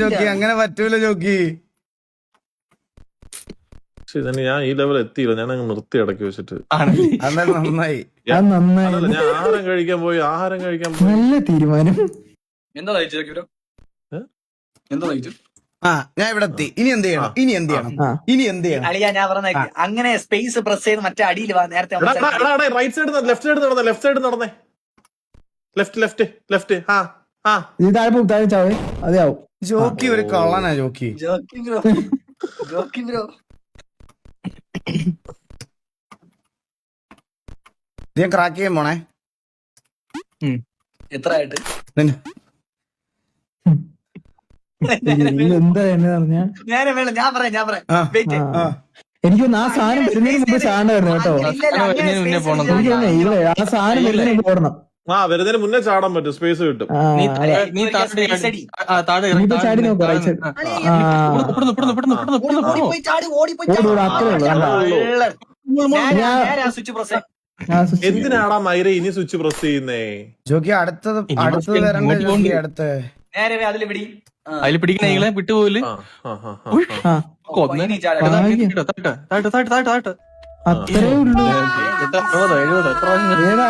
Jockey, അങ്ങനെ പറ്റൂല jockey. ഞാൻ ഈ ലെവൽ എത്തിയില്ല, ഞാൻ അങ്ങ് നിർത്തി ഇടയ്ക്ക് വെച്ചിട്ട്. നന്നായി. ഞാൻ ആഹാരം കഴിക്കാൻ പോയി. നല്ല തീരുമാനം. എന്താ കഴിച്ചു? ഞാൻ ഇവിടെ എത്തി. ഇനി എന്ത് ചെയ്യണം? അളിയാ ഞാൻ പറഞ്ഞ അങ്ങനെ സ്പേസ് പ്രസ് ചെയ്ത് മറ്റേ അടിയിൽ നേരത്തെ റൈറ്റ് സൈഡ്, ലെഫ്റ്റ് സൈഡ് നടന്നേ. ലെഫ്റ്റ്. നീ താഴെ ചാവേ, അതെയാവും. ജോക്കി ഒരു കള്ളനാ ജോക്കി. ബ്രോ ഞാൻ ക്രാക്ക് ചെയ്യാൻ പോണേ. എത്ര ആയിട്ട് എന്താ എന്നെ പറഞ്ഞ ഞാൻ പറയാം എനിക്കൊന്ന് ആ സാധനം വരുന്നതിന് മുമ്പ് ചാണ്ടായിരുന്നു കേട്ടോ. ഇല്ല, ആ സാധനം വരുന്നതിന് മുമ്പ് ഓടണം. വരുന്നതിന് മുന്നേ ചാടാൻ പറ്റും, സ്പേസ് കിട്ടും. ഇനിയിപ്പോ ചാടി നോക്കാം. റൈറ്റ് സൈഡ് എന്തിനാടാ മൈര ഇനി സ്വിച്ച് പ്രസ് ചെയ്യുന്നേ? ജോക്കി അടുത്തത് വരണ്ടേ ജോക്കി? അടുത്ത് നേരെ അതിൽ പിടി, അതിൽ പിടിക്കണ വിട്ടുപോല്. അത്രേ ഉള്ളൂ. ഏതാ